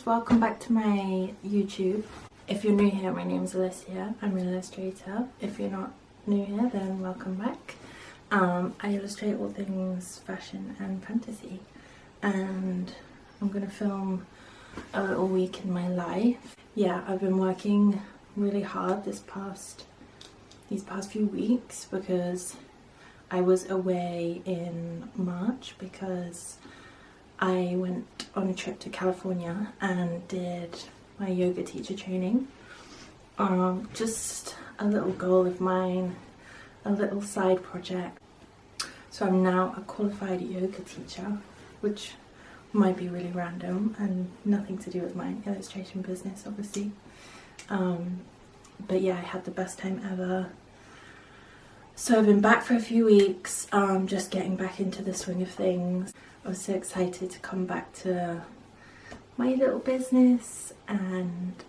welcome back to my YouTube. If you're new here, my name's Alicia. I'm an illustrator. If you're not new here, then welcome back. I illustrate all things fashion and fantasy, and I'm gonna film a little week in my life. Yeah, I've been working really hard these past few weeks because I was away in March because I went on a trip to California and did my yoga teacher training. Just a little goal of mine, a little side project. So I'm now a qualified yoga teacher, which might be really random and nothing to do with my illustration business, obviously. But yeah, I had the best time ever. So I've been back for a few weeks, just getting back into the swing of things. I was so excited to come back to my little business and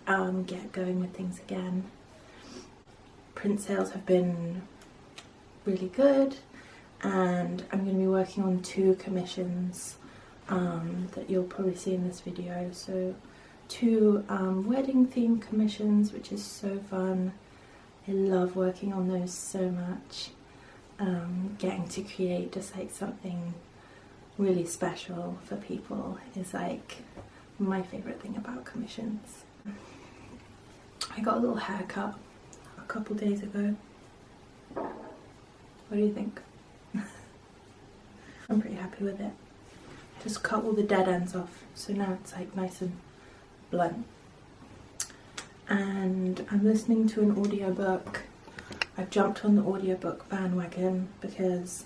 get going with things again. Print sales have been really good, and I'm going to be working on 2 commissions that you'll probably see in this video. So 2 wedding themed commissions, which is so fun. I love working on those so much. Getting to create just like something really special for people is like my favourite thing about commissions. I got a little haircut a couple days ago. What do you think? I'm pretty happy with it. Just cut all the dead ends off, so now it's like nice and blunt. And I'm listening to an audiobook. I've jumped on the audiobook bandwagon because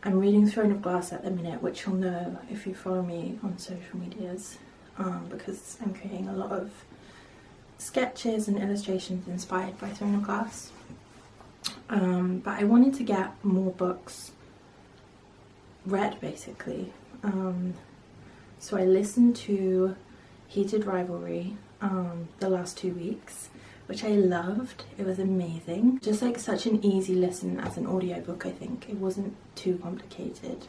I'm reading Throne of Glass at the minute, which you'll know if you follow me on social medias, because I'm creating a lot of sketches and illustrations inspired by Throne of Glass. But I wanted to get more books read, basically. So I listened to Heated Rivalry the last 2 weeks, which I loved. It was amazing. Just like such an easy listen as an audiobook, I think. It wasn't too complicated.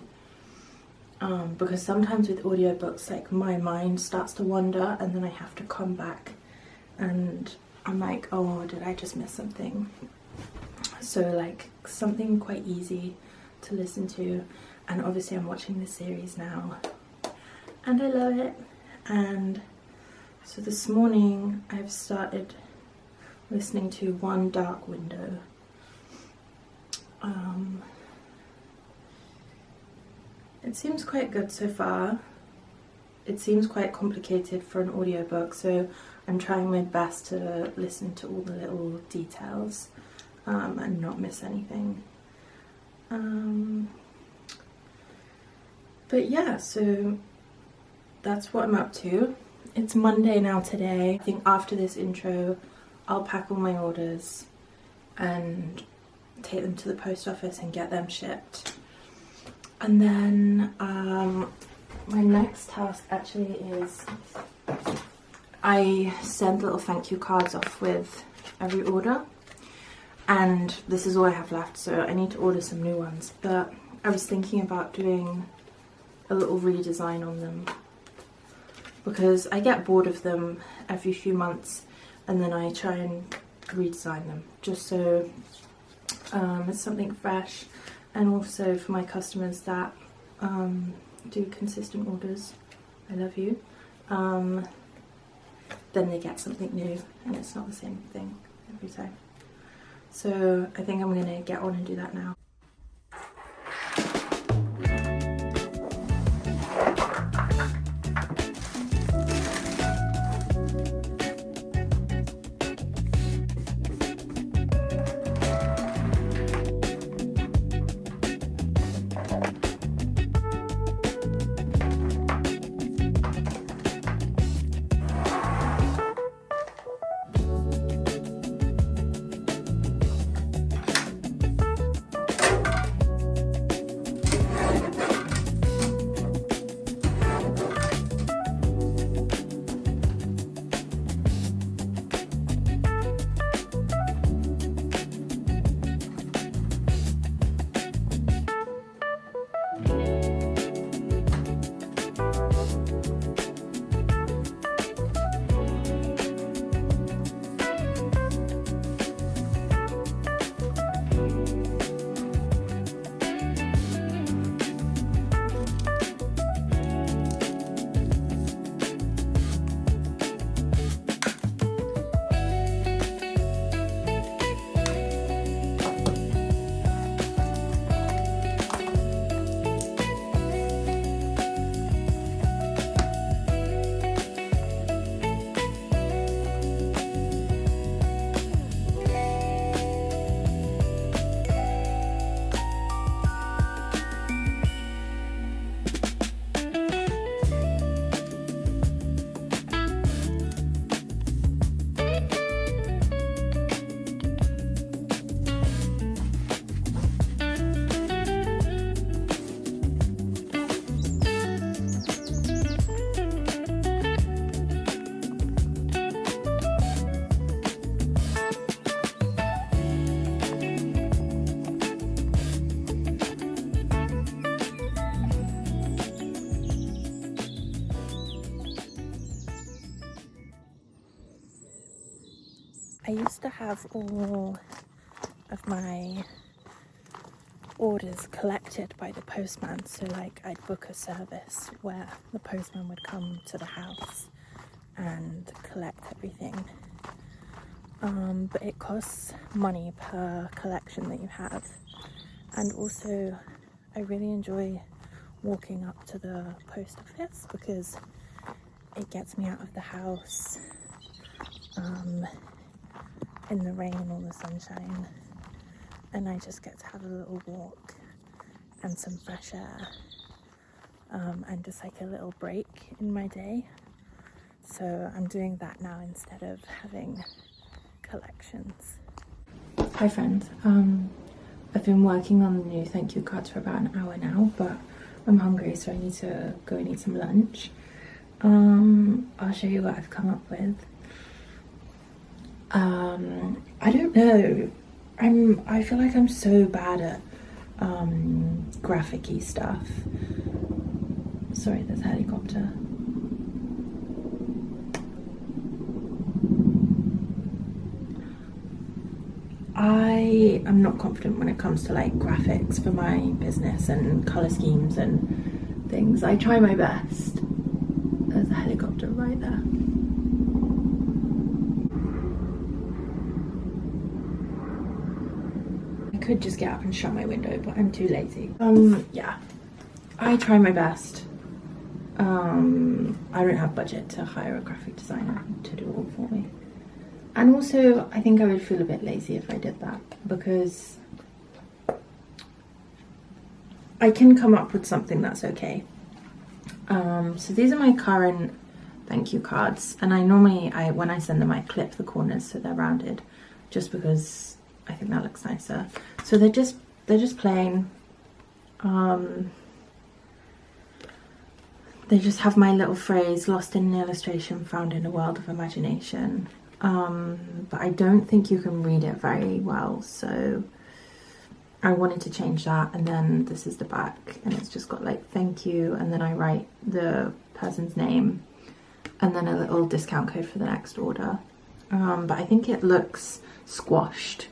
Because sometimes with audiobooks, like my mind starts to wander and then I have to come back and I'm like, oh, did I just miss something? So like something quite easy to listen to. And obviously I'm watching this series now and I love it. And so this morning I've started listening to One Dark Window. It seems quite good so far. It seems quite complicated for an audiobook, so I'm trying my best to listen to all the little details and not miss anything. But yeah, so that's what I'm up to. It's Monday now today. I think after this intro I'll pack all my orders and take them to the post office and get them shipped. And then my next task actually is I send little thank you cards off with every order, and this is all I have left, so I need to order some new ones. But I was thinking about doing a little redesign on them because I get bored of them every few months and then I try and redesign them just so it's something fresh, and also for my customers that do consistent orders, I love you, then they get something new and it's not the same thing every time. So I think I'm gonna get on and do that now. used to have all of my orders collected by the postman, so like I'd book a service where the postman would come to the house and collect everything, but it costs money per collection that you have. And also I really enjoy walking up to the post office because it gets me out of the house in the rain or the sunshine, and I just get to have a little walk and some fresh air, and just like a little break in my day. So I'm doing that now instead of having collections. Hi friends, I've been working on the new thank you cards for about an hour now, but I'm hungry, so I need to go and eat some lunch. I'll show you what I've come up with. I don't know, I feel like I'm so bad at graphic-y stuff. Sorry, there's a helicopter. I am not confident when it comes to like graphics for my business and colour schemes and things. I try my best. There's a helicopter right there. I could just get up and shut my window, but I'm too lazy. Yeah, I try my best. I don't have budget to hire a graphic designer to do it all for me. And also, I think I would feel a bit lazy if I did that, because I can come up with something that's okay. So these are my current thank you cards, and I normally, when I send them, I clip the corners so they're rounded, just because I think that looks nicer. So they're just plain. They just have my little phrase, lost in an illustration, found in a world of imagination. But I don't think you can read it very well, so I wanted to change that. And then this is the back, and it's just got like thank you, and then I write the person's name and then a little discount code for the next order. But I think it looks squashed,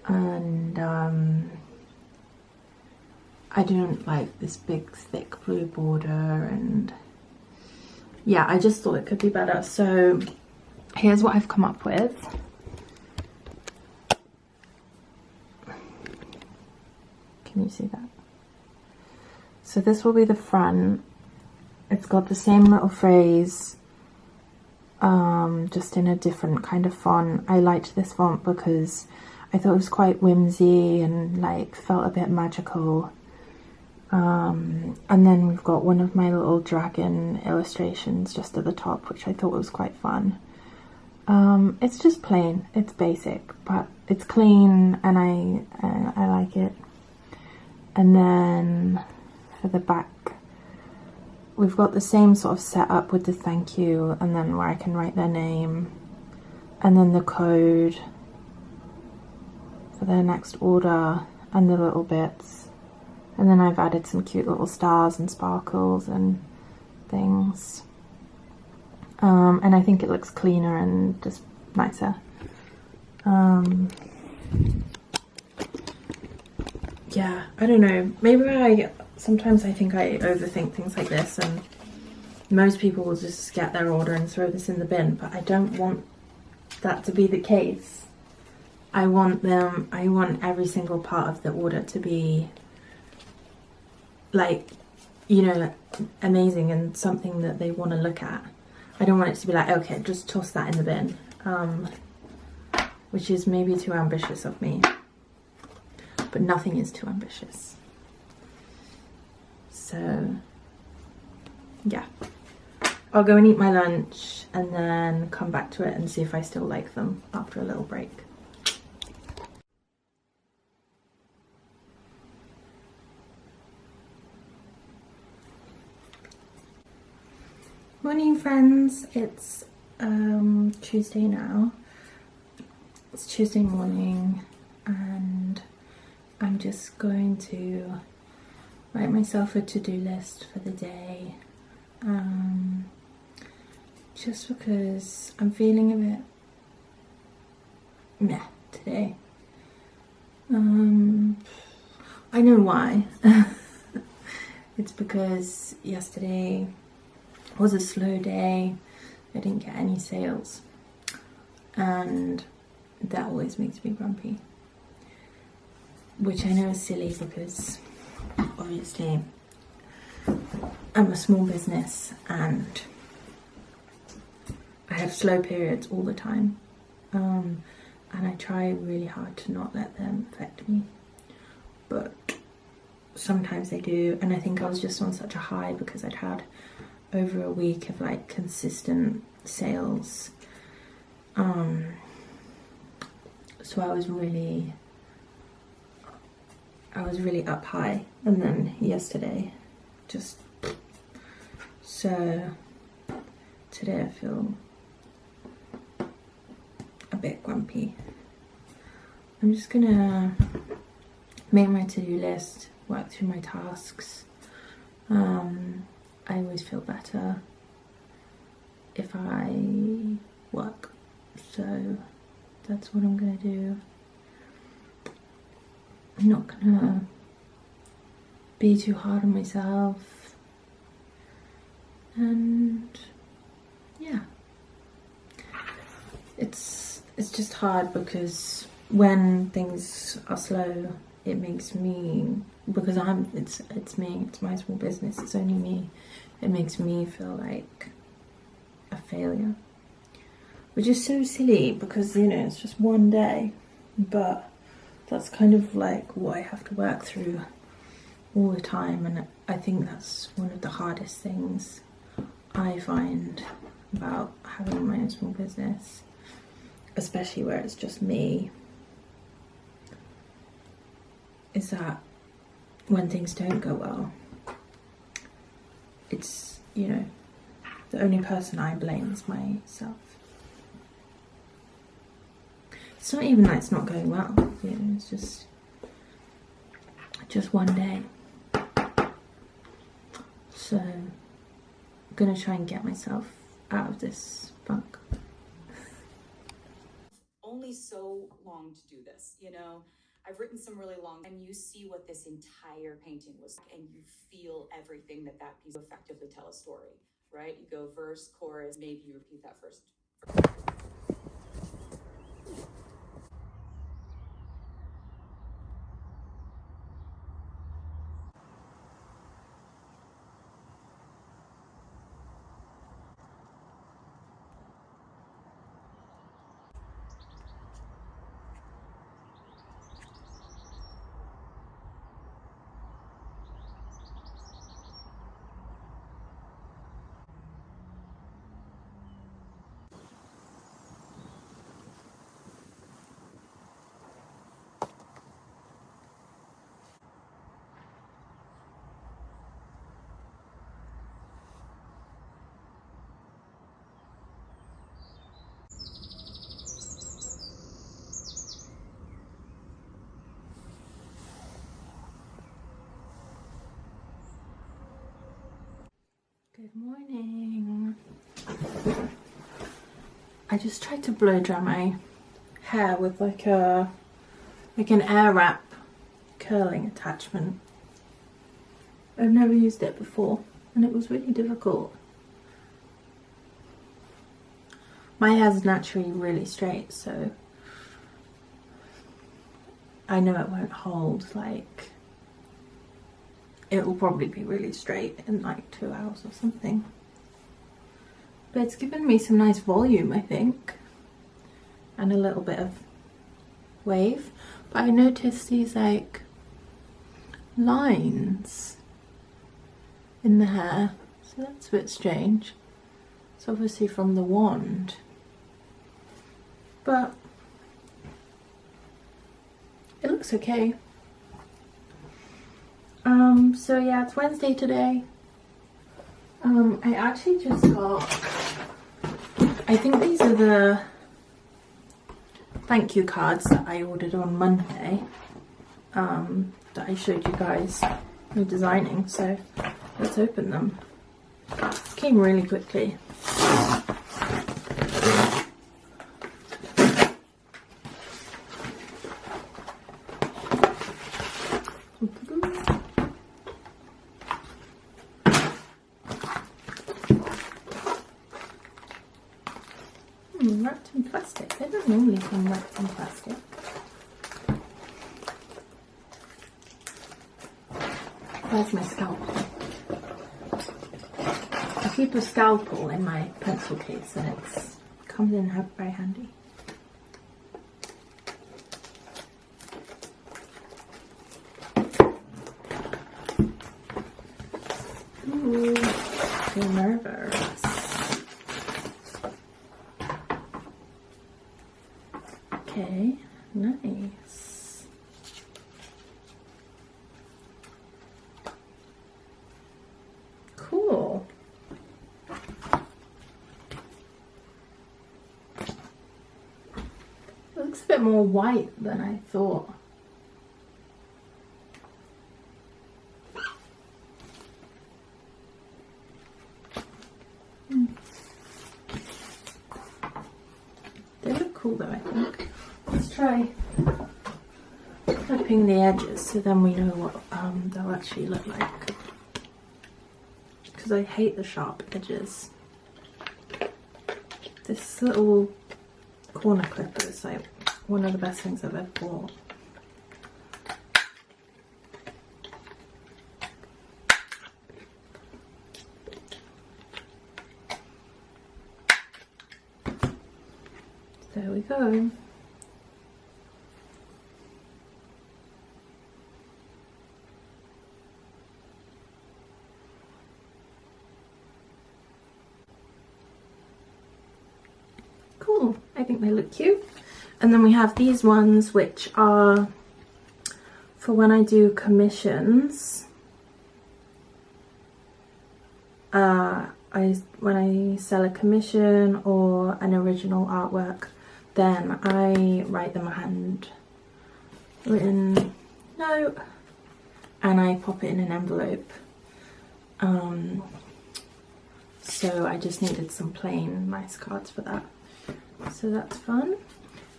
and I don't like this big thick blue border, and yeah, I just thought it could be better. So here's what I've come up with. Can you see that? So this will be the front. It's got the same little phrase, just in a different kind of font. I liked this font because I thought it was quite whimsy and like felt a bit magical. And then we've got one of my little dragon illustrations just at the top, which I thought was quite fun. It's just plain, it's basic, but it's clean, and I like it. And then for the back, we've got the same sort of setup with the thank you, and then where I can write their name, and then the code for their next order, and the little bits. And then I've added some cute little stars and sparkles and things. And I think it looks cleaner and just nicer. Yeah, I don't know. Maybe sometimes I think I overthink things like this, and most people will just get their order and throw this in the bin, but I don't want that to be the case. I want every single part of the order to be like, you know, amazing and something that they want to look at. I don't want it to be like, okay, just toss that in the bin, which is maybe too ambitious of me, but nothing is too ambitious. So yeah, I'll go and eat my lunch and then come back to it and see if I still like them after a little break. Morning friends, it's Tuesday now. It's Tuesday morning, and I'm just going to write myself a to-do list for the day, just because I'm feeling a bit meh today. I know why. It's because yesterday was a slow day. I didn't get any sales, and that always makes me grumpy, which I know is silly because obviously I'm a small business and I have slow periods all the time, and I try really hard to not let them affect me, but sometimes they do. And I think I was just on such a high because I'd had over a week of like consistent sales, so I was really up high, and then yesterday just, so today I feel a bit grumpy. I'm just gonna make my to-do list, work through my tasks. I always feel better if I work, so that's what I'm gonna do. I'm not gonna be too hard on myself, and yeah, it's just hard because when things are slow, it makes me, because it's me, it's my small business, it's only me, it makes me feel like a failure, which is so silly because, you know, it's just one day, but that's kind of like what I have to work through all the time. And I think that's one of the hardest things I find about having my own small business, especially where it's just me, is that when things don't go well, it's, you know, the only person I blame is myself. It's not even that it's not going well, you know, it's just one day. So I'm gonna try and get myself out of this funk. Only so long to do this, you know. I've written some really long, and you see what this entire painting was, and you feel everything that piece effectively tell a story, right? You go verse, chorus, maybe you repeat that first. Good morning. I just tried to blow dry my hair with like an air wrap curling attachment. I've never used it before and it was really difficult. My hair's naturally really straight, so I know it won't hold, like it will probably be really straight in like 2 hours or something. But it's given me some nice volume, I think, and a little bit of wave. But I noticed these like lines in the hair, so that's a bit strange. It's obviously from the wand, but it looks okay. So yeah, it's Wednesday today. I actually just got, I think these are the thank you cards that I ordered on Monday, that I showed you guys me designing, so let's open them. It came really quickly. and wrapped in plastic. They don't normally come wrapped in plastic. Where's my scalpel? I keep a scalpel in my pencil case and it comes in very handy. Ooh, so nervous. Okay, nice. Cool. It looks a bit more white than I thought. They look cool though, I think. Let's try clipping the edges so then we know what they'll actually look like. Because I hate the sharp edges. This little corner clipper is like one of the best things I've ever bought. There we go. Cool, I think they look cute. And then we have these ones which are for when I do commissions. When I sell a commission or an original artwork, then I write them a handwritten note and I pop it in an envelope. So I just needed some plain nice cards for that. So that's fun.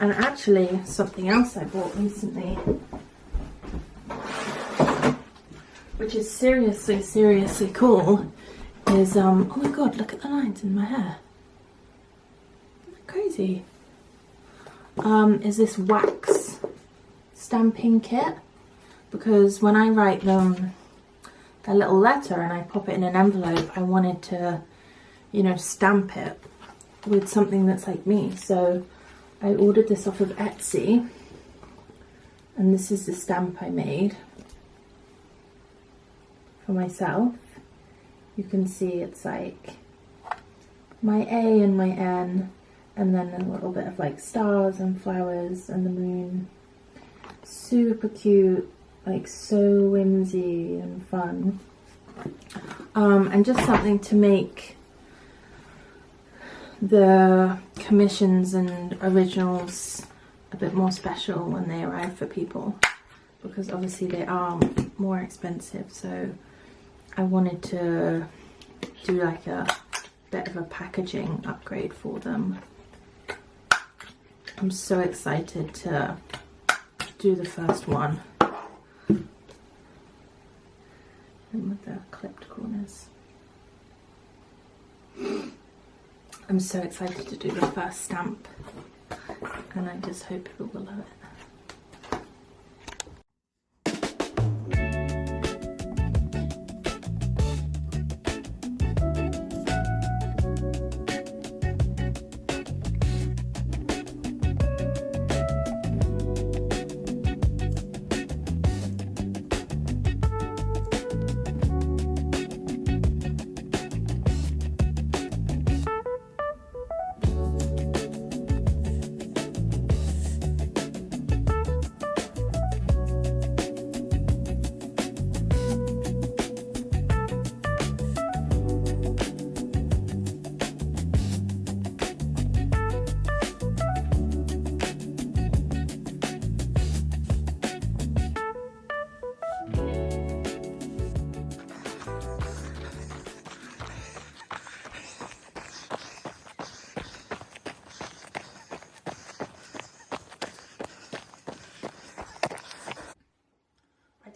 And actually something else I bought recently, which is seriously cool, is oh my god, look at the lines in my hair. They're crazy. Is this wax stamping kit, because when I write them a little letter and I pop it in an envelope, I wanted to, you know, stamp it with something that's like me. So I ordered this off of Etsy, and this is the stamp I made for myself. You can see it's like my A and my N, and then a little bit of like stars and flowers and the moon. Super cute, like so whimsy and fun. And just something to make the commissions and originals a bit more special when they arrive for people, because obviously they are more expensive. So I wanted to do like a bit of a packaging upgrade for them. I'm so excited to do the first one. And with the clipped corners. I'm so excited to do the first stamp, and I just hope people will love it.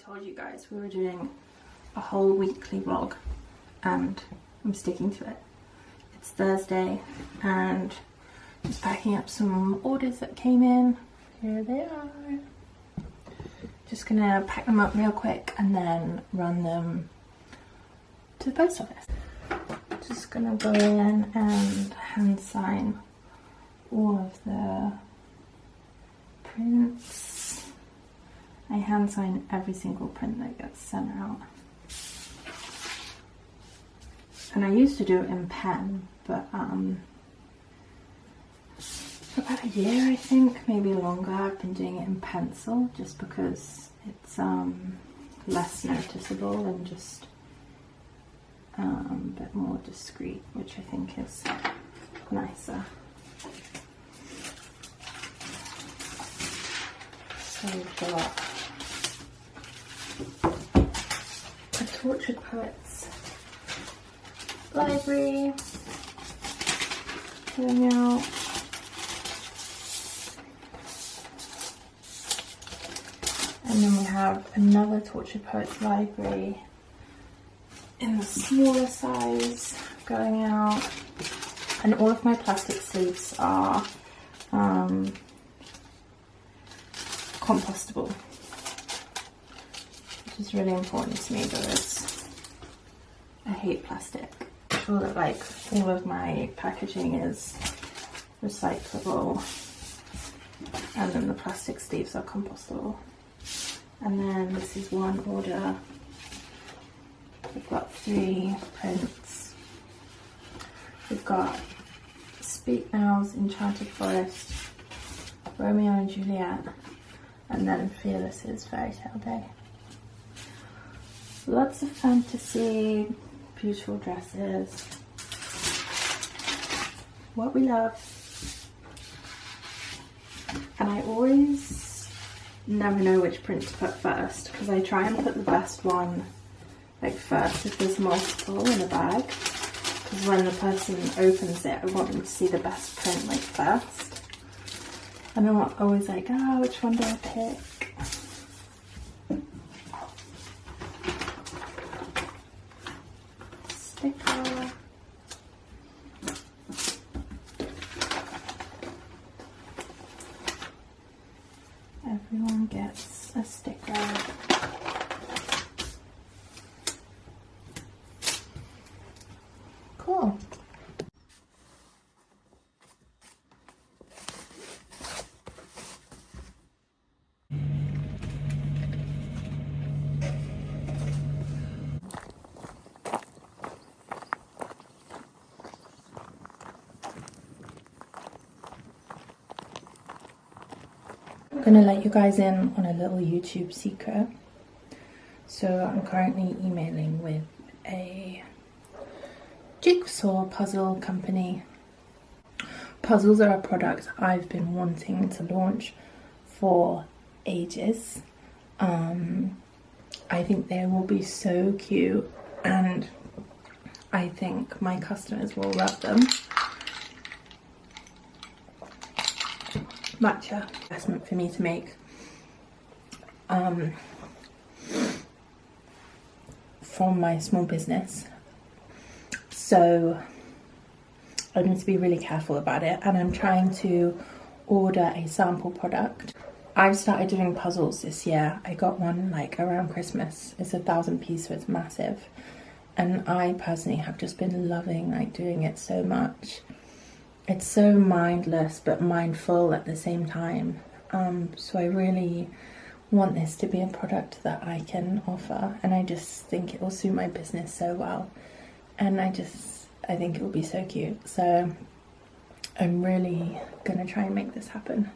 Told you guys we were doing a whole weekly vlog, and I'm sticking to it. It's Thursday and Just packing up some orders that came in. Here they are. Just gonna pack them up real quick and then run them to the post office. Just gonna go in and hand sign all of the prints. I hand sign every single print that gets sent out. And I used to do it in pen, but for about a year, I think, maybe longer, I've been doing it in pencil just because it's less noticeable and just a bit more discreet, which I think is nicer. So we've got a Tortured Poets library going out. And then we have another Tortured Poets library in the smaller size going out. And all of my plastic sleeves are compostable, which is really important to me because I hate plastic. I'm sure that like all of my packaging is recyclable, and then the plastic sleeves are compostable. And then this is one order. We've got 3 prints. We've got Speak Now's Enchanted Forest, Romeo and Juliet, and then Fearless's Fairy Tale Day. Lots of fantasy, beautiful dresses. What we love. And I always never know which print to put first because I try and put the best one like first if there's multiple in a bag, because when the person opens it I want them to see the best print like first, and I'm always like, oh, which one do I pick? Sticker. Everyone gets a sticker. Cool. I'm gonna let you guys in on a little YouTube secret. So I'm currently emailing with a jigsaw puzzle company. Puzzles are a product I've been wanting to launch for ages. I think they will be so cute and I think my customers will love them. Matcha investment for me to make. From my small business. So I need to be really careful about it, and I'm trying to order a sample product. I've started doing puzzles this year. I got one like around Christmas. It's 1,000 piece, so it's massive. And I personally have just been loving like doing it so much. It's so mindless but mindful at the same time. So I really want this to be a product that I can offer, and I just think it will suit my business so well. And I think it will be so cute. So I'm really gonna try and make this happen.